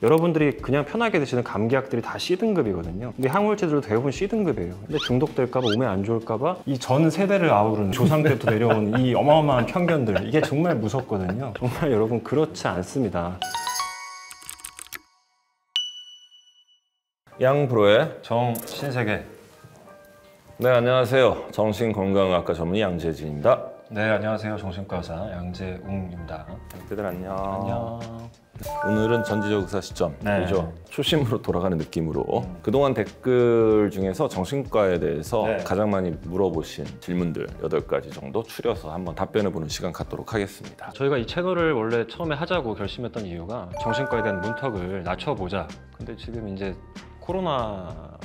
여러분들이 그냥 편하게 드시는 감기약들이 다 C등급이거든요. 근데 항우울제들도 대부분 C등급이에요. 근데 중독될까봐, 몸에 안 좋을까봐 이 전 세대를 아우르는 조상 때부터 내려온 이 어마어마한 편견들, 이게 정말 무섭거든요. 정말 여러분 그렇지 않습니다. 양프로의 정신세계. 네, 안녕하세요. 정신건강의학과 전문의 양재진입니다. 네, 안녕하세요. 정신과 의사 양재웅입니다. 형제들 안녕. 안녕. 오늘은 전지적 의사 시점이죠. 네. 초심으로 돌아가는 느낌으로 그동안 댓글 중에서 정신과에 대해서 네. 가장 많이 물어보신 질문들 8가지 정도 추려서 한번 답변해보는 시간 갖도록 하겠습니다. 저희가 이 채널을 원래 처음에 하자고 결심했던 이유가 정신과에 대한 문턱을 낮춰보자. 근데 지금 이제 코로나가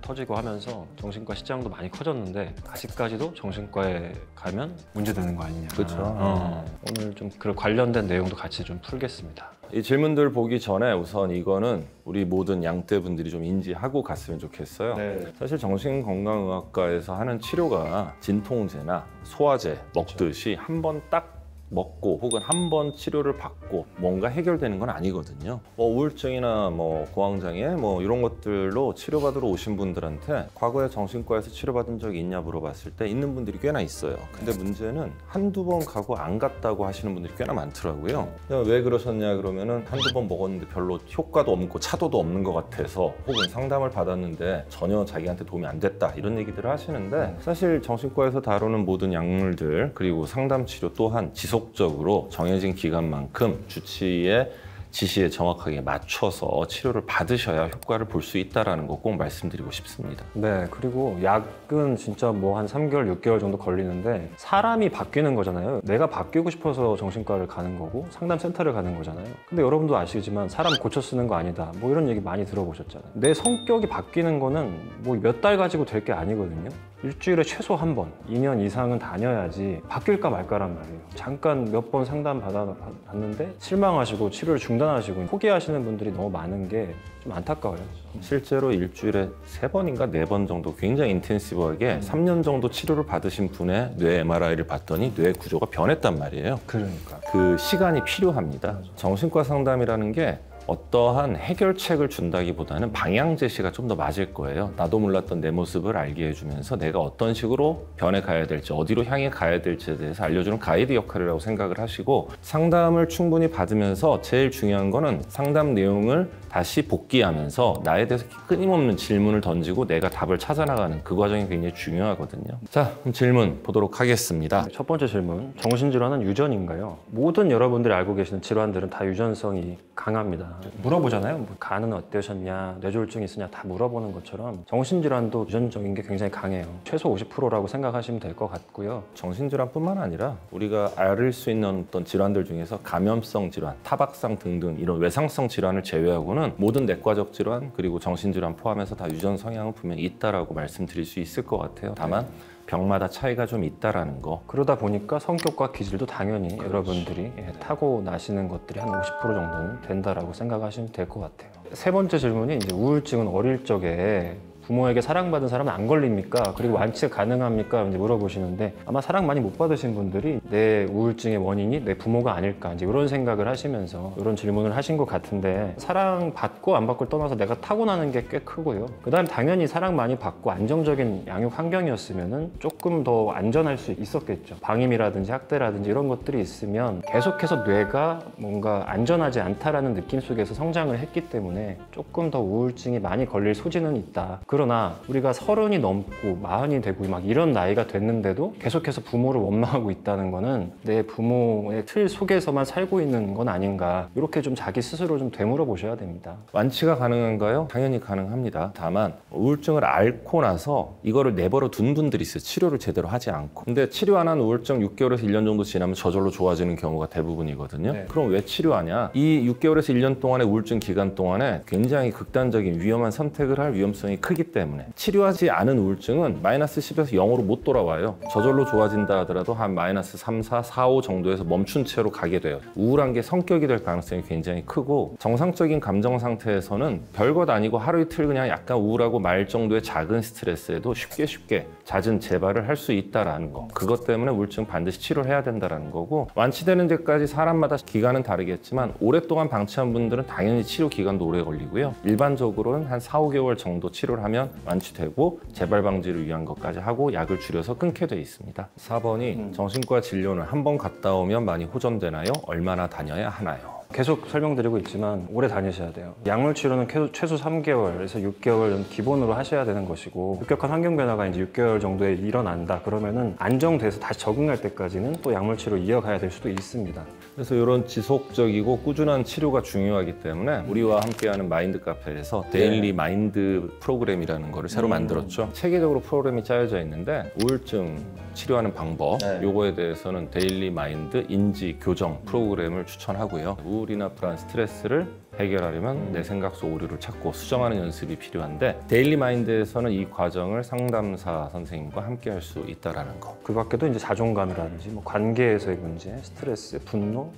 터지고 하면서 정신과 시장도 많이 커졌는데 아직까지도 정신과에 가면 문제되는 거 아니냐. 그렇죠. 오늘 좀 그 관련된 내용도 같이 좀 풀겠습니다. 이 질문들 보기 전에 우선 이거는 우리 모든 양떼분들이 좀 인지하고 갔으면 좋겠어요. 네. 사실 정신건강의학과에서 하는 치료가 진통제나 소화제 먹듯이 한 번 딱 먹고 혹은 한 번 치료를 받고 뭔가 해결되는 건 아니거든요. 우울증이나 공황장애 이런 것들로 치료받으러 오신 분들한테 과거에 정신과에서 치료받은 적이 있냐 물어봤을 때 있는 분들이 꽤나 있어요. 근데 문제는 한두 번 가고 안 갔다고 하시는 분들이 꽤나 많더라고요. 왜 그러셨냐 그러면은 한두 번 먹었는데 별로 효과도 없고 차도도 없는 것 같아서, 혹은 상담을 받았는데 전혀 자기한테 도움이 안 됐다, 이런 얘기들을 하시는데, 사실 정신과에서 다루는 모든 약물들 그리고 상담 치료 또한 지속적으로 정해진 기간만큼 주치의의 지시에 정확하게 맞춰서 치료를 받으셔야 효과를 볼 수 있다는 거 꼭 말씀드리고 싶습니다. 네, 그리고 약은 진짜 한 3개월, 6개월 정도 걸리는데 사람이 바뀌는 거잖아요. 내가 바뀌고 싶어서 정신과를 가는 거고 상담센터를 가는 거잖아요. 근데 여러분도 아시겠지만 사람 고쳐 쓰는 거 아니다, 이런 얘기 많이 들어보셨잖아요. 내 성격이 바뀌는 거는 몇 달 가지고 될 게 아니거든요. 일주일에 최소 한 번, 2년 이상은 다녀야지 바뀔까 말까란 말이에요. 잠깐 몇 번 상담 받았는데 실망하시고 치료를 중단하시고 포기하시는 분들이 너무 많은 게 좀 안타까워요. 실제로 일주일에 3번인가 4번 정도 굉장히 인텐시브하게 3년 정도 치료를 받으신 분의 뇌 MRI를 봤더니 뇌 구조가 변했단 말이에요. 그러니까 그 시간이 필요합니다. 정신과 상담이라는 게 어떠한 해결책을 준다기보다는 방향 제시가 좀 더 맞을 거예요. 나도 몰랐던 내 모습을 알게 해주면서 내가 어떤 식으로 변해 가야 될지, 어디로 향해 가야 될지에 대해서 알려주는 가이드 역할이라고 생각을 하시고, 상담을 충분히 받으면서 제일 중요한 거는 상담 내용을 다시 복기하면서 나에 대해서 끊임없는 질문을 던지고 내가 답을 찾아나가는 그 과정이 굉장히 중요하거든요. 자, 그럼 질문 보도록 하겠습니다. 첫 번째 질문, 정신질환은 유전인가요? 모든 여러분들이 알고 계시는 질환들은 다 유전성이 강합니다. 물어보잖아요. 간은 어떠셨냐, 뇌졸중이 있으냐, 다 물어보는 것처럼 정신질환도 유전적인 게 굉장히 강해요. 최소 50%라고 생각하시면 될 것 같고요. 정신질환뿐만 아니라 우리가 앓을 수 있는 어떤 질환들 중에서 감염성 질환, 타박상 등등 이런 외상성 질환을 제외하고는 모든 내과적 질환 그리고 정신질환 포함해서 다 유전 성향은 분명히 있다라고 말씀드릴 수 있을 것 같아요. 다만 병마다 차이가 좀 있다라는 거. 그러다 보니까 성격과 기질도 당연히 여러분들이 타고 나시는 것들이 한 50% 정도는 된다라고 생각하시면 될 것 같아요. 세 번째 질문이 이제 우울증은 어릴 적에 부모에게 사랑받은 사람은 안 걸립니까? 그리고 완치가 가능합니까? 이제 물어보시는데, 아마 사랑 많이 못 받으신 분들이 내 우울증의 원인이 내 부모가 아닐까, 이제 이런 생각을 하시면서 이런 질문을 하신 것 같은데, 사랑 받고 안 받고를 떠나서 내가 타고나는 게 꽤 크고요. 그다음 당연히 사랑 많이 받고 안정적인 양육 환경이었으면은 조금 더 안전할 수 있었겠죠. 방임이라든지 학대라든지 이런 것들이 있으면 계속해서 뇌가 뭔가 안전하지 않다라는 느낌 속에서 성장을 했기 때문에 조금 더 우울증이 많이 걸릴 소지는 있다. 그러나 우리가 30이 넘고 40이 되고 막 이런 나이가 됐는데도 계속해서 부모를 원망하고 있다는 거는 내 부모의 틀 속에서만 살고 있는 건 아닌가, 이렇게 좀 자기 스스로 좀 되물어 보셔야 됩니다. 완치가 가능한가요? 당연히 가능합니다. 다만 우울증을 앓고 나서 이거를 내버려 둔 분들이 있어요. 치료를 제대로 하지 않고. 근데 치료 안 한 우울증 6개월에서 1년 정도 지나면 저절로 좋아지는 경우가 대부분이거든요. 네. 그럼 왜 치료하냐? 이 6개월에서 1년 동안의 우울증 기간 동안에 굉장히 극단적인 위험한 선택을 할 위험성이 크기 크기 때문에. 치료하지 않은 우울증은 마이너스 10에서 0으로 못 돌아와요. 저절로 좋아진다 하더라도 한 마이너스 3, 4, 4, 5 정도에서 멈춘 채로 가게 돼요. 우울한 게 성격이 될 가능성이 굉장히 크고, 정상적인 감정 상태에서는 별것 아니고 하루 이틀 그냥 약간 우울하고 말 정도의 작은 스트레스에도 쉽게 잦은 재발을 할 수 있다라는 거. 그것 때문에 우울증 반드시 치료를 해야 된다는 거고, 완치되는 데까지 사람마다 기간은 다르겠지만 오랫동안 방치한 분들은 당연히 치료 기간도 오래 걸리고요. 일반적으로는 한 4, 5개월 정도 치료를 하면 완치되고 재발 방지를 위한 것까지 하고 약을 줄여서 끊게 돼 있습니다. 4번이 정신과 진료는 한 번 갔다 오면 많이 호전되나요? 얼마나 다녀야 하나요? 계속 설명드리고 있지만 오래 다니셔야 돼요. 약물 치료는 최소 3개월에서 6개월 기본으로 하셔야 되는 것이고, 급격한 환경 변화가 이제 6개월 정도에 일어난다 그러면은 안정돼서 다시 적응할 때까지는 또 약물 치료 이어가야 될 수도 있습니다. 그래서 이런 지속적이고 꾸준한 치료가 중요하기 때문에 우리와 함께하는 마인드 카페에서 데일리 마인드 프로그램이라는 거를 새로 만들었죠. 체계적으로 프로그램이 짜여져 있는데, 우울증 치료하는 방법, 요거에 대해서는 데일리 마인드 인지 교정 프로그램을 추천하고요. 우울이나 불안, 스트레스를 해결하려면 내 생각 속 오류를 찾고 수정하는 연습이 필요한데, 데일리 마인드에서는 이 과정을 상담사 선생님과 함께 할 수 있다는 거. 그 밖에도 이제 자존감이라든지 관계에서의 문제, 스트레스, 분노,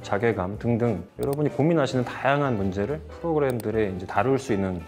자괴감 등등 여러분이 고민하시는 다양한 문제를 프로그램들에 이제 다룰 수 있는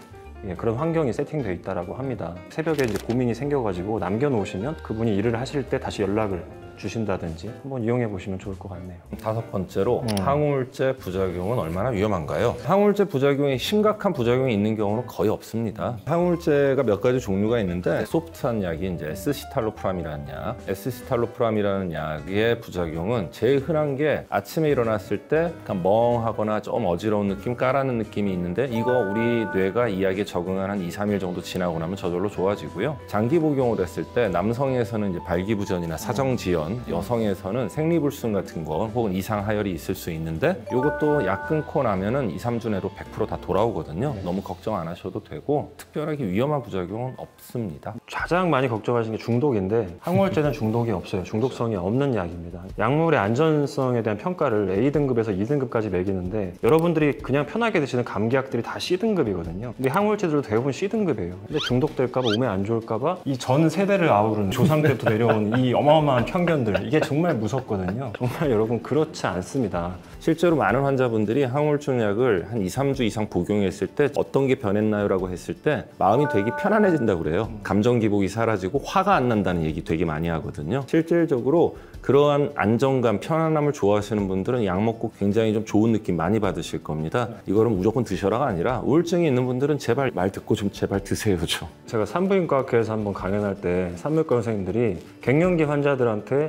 그런 환경이 세팅되어 있다고 합니다. 새벽에 이제 고민이 생겨가지고 남겨놓으시면 그분이 일을 하실 때 다시 연락을 주신다든지 한번 이용해 보시면 좋을 것 같네요. 5번째로 항우울제 부작용은 얼마나 위험한가요? 항우울제 부작용이 심각한 부작용이 있는 경우는 거의 없습니다. 항우울제가 몇 가지 종류가 있는데, 소프트한 약이 이제 에스시탈로프람이라는 약. 에스시탈로프람이라는 약의 부작용은 제일 흔한 게 아침에 일어났을 때 약간 멍하거나 좀 어지러운 느낌, 까라는 느낌이 있는데, 이거 우리 뇌가 이 약에 적응한 한 2, 3일 정도 지나고 나면 저절로 좋아지고요. 장기 복용을 했을 때 남성에서는 이제 발기부전이나 사정지연, 여성에서는 생리불순 같은 거 혹은 이상 하열이 있을 수 있는데, 이것도 약 끊고 나면은 2, 3주 내로 100% 다 돌아오거든요. 너무 걱정 안 하셔도 되고 특별하게 위험한 부작용은 없습니다. 가장 많이 걱정하시는 게 중독인데, 항우울제는 중독이 없어요. 중독성이 없는 약입니다. 약물의 안전성에 대한 평가를 A등급에서 2등급까지 매기는데, 여러분들이 그냥 편하게 드시는 감기약들이 다 C등급이거든요. 근데 항우울제들도 대부분 C등급이에요. 근데 중독될까 봐, 몸에 안 좋을까 봐 이 전 세대를 아우른 조상 때부터 내려온 이 어마어마한 편견, 이게 정말 무섭거든요. 정말 여러분 그렇지 않습니다. 실제로 많은 환자분들이 항우울증 약을 한 2, 3주 이상 복용했을 때 어떤 게 변했나요? 라고 했을 때 마음이 되게 편안해진다고 그래요. 감정 기복이 사라지고 화가 안 난다는 얘기 되게 많이 하거든요. 실질적으로 그러한 안정감, 편안함을 좋아하시는 분들은 약 먹고 굉장히 좀 좋은 느낌 많이 받으실 겁니다. 이거를 무조건 드셔라가 아니라, 우울증이 있는 분들은 제발 말 듣고 좀 제발 드세요 좀. 제가 산부인과학회에서 한번 강연할 때 산부인과 선생님들이 갱년기 환자들한테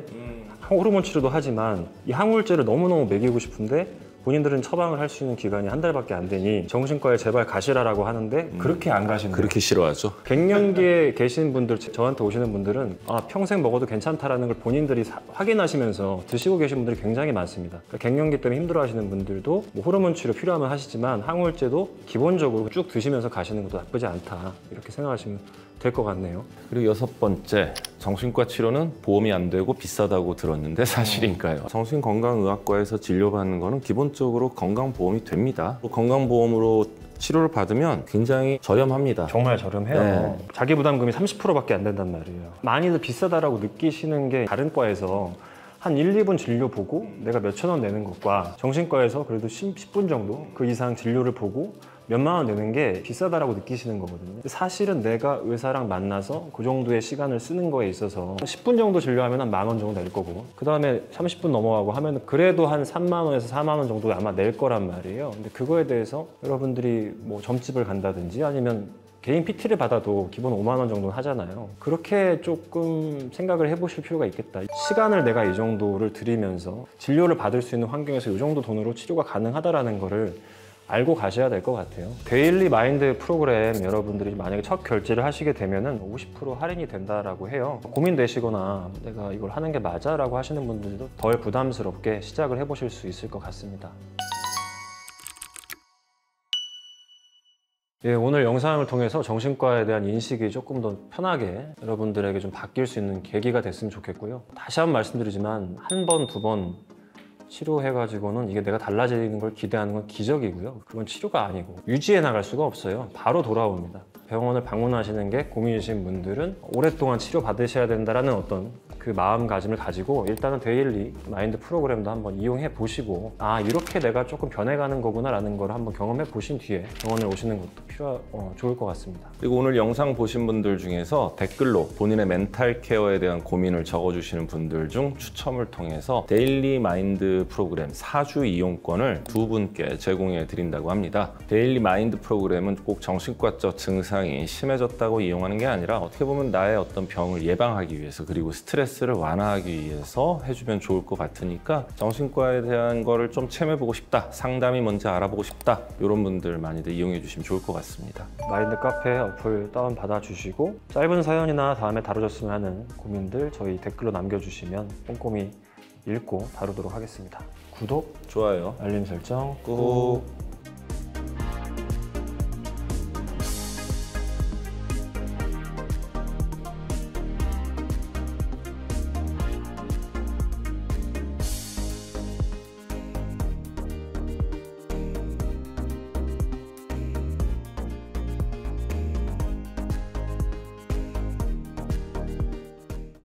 호르몬 치료도 하지만 이 항우울제를 너무너무 먹이고 싶은데 본인들은 처방을 할 수 있는 기간이 한 달밖에 안 되니 정신과에 제발 가시라라고 하는데 그렇게 안 가신대요. 그렇게 싫어하죠. 갱년기에 계신 분들, 저한테 오시는 분들은 평생 먹어도 괜찮다라는 걸 본인들이 확인하시면서 드시고 계신 분들이 굉장히 많습니다. 그러니까 갱년기 때문에 힘들어하시는 분들도 뭐 호르몬 치료 필요하면 하시지만 항우울제도 기본적으로 쭉 드시면서 가시는 것도 나쁘지 않다, 이렇게 생각하시면 될 것 같네요. 그리고 6번째, 정신과 치료는 보험이 안 되고 비싸다고 들었는데 사실인가요? 정신건강의학과에서 진료받는 거는 기본적으로 건강보험이 됩니다. 건강보험으로 치료를 받으면 굉장히 저렴합니다. 정말 저렴해요. 네. 자기 부담금이 30%밖에 안 된단 말이에요. 많이들 비싸다라고 느끼시는 게, 다른 과에서 한 1, 2분 진료 보고 내가 몇천 원 내는 것과 정신과에서 그래도 10분 정도 그 이상 진료를 보고 몇만 원 내는 게 비싸다라고 느끼시는 거거든요. 사실은 내가 의사랑 만나서 그 정도의 시간을 쓰는 거에 있어서 10분 정도 진료하면 한 10,000원 정도 낼 거고, 그 다음에 30분 넘어가고 하면 그래도 한 3만 원에서 4만 원 정도 아마 낼 거란 말이에요. 근데 그거에 대해서 여러분들이 뭐 점집을 간다든지 아니면 개인 PT를 받아도 기본 5만 원 정도는 하잖아요. 그렇게 조금 생각을 해보실 필요가 있겠다. 시간을 내가 이 정도를 들이면서 진료를 받을 수 있는 환경에서 이 정도 돈으로 치료가 가능하다는 거를 알고 가셔야 될 것 같아요. 데일리 마인드 프로그램 여러분들이 만약에 첫 결제를 하시게 되면은 50% 할인이 된다라고 해요. 고민되시거나 내가 이걸 하는 게 맞아? 라고 하시는 분들도 덜 부담스럽게 시작을 해보실 수 있을 것 같습니다. 예, 오늘 영상을 통해서 정신과에 대한 인식이 조금 더 편하게 여러분들에게 좀 바뀔 수 있는 계기가 됐으면 좋겠고요. 다시 한번 말씀드리지만 한 번, 두 번 치료해가지고는 이게 내가 달라지는 걸 기대하는 건 기적이고요. 그건 치료가 아니고 유지해 나갈 수가 없어요. 바로 돌아옵니다. 병원을 방문하시는 게 고민이신 분들은 오랫동안 치료받으셔야 된다는 어떤 그 마음가짐을 가지고 일단은 데일리 마인드 프로그램도 한번 이용해 보시고 아 이렇게 내가 조금 변해가는 거구나 라는 걸 한번 경험해 보신 뒤에 병원에 오시는 것도 좋을 것 같습니다. 그리고 오늘 영상 보신 분들 중에서 댓글로 본인의 멘탈 케어에 대한 고민을 적어주시는 분들 중 추첨을 통해서 데일리 마인드 프로그램 4주 이용권을 2분께 제공해 드린다고 합니다. 데일리 마인드 프로그램은 꼭 정신과적 증상이 심해졌다고 이용하는 게 아니라 어떻게 보면 나의 어떤 병을 예방하기 위해서 그리고 스트레스를 완화하기 위해서 해주면 좋을 것 같으니까 정신과에 대한 거를 좀 체험해보고 싶다, 상담이 뭔지 알아보고 싶다 이런 분들 많이들 이용해 주시면 좋을 것 같습니다. 마인드 카페 어플 다운받아 주시고 짧은 사연이나 다음에 다뤄줬으면 하는 고민들 저희 댓글로 남겨주시면 꼼꼼히 읽고 다루도록 하겠습니다. 구독, 좋아요. 알림 설정 꾹.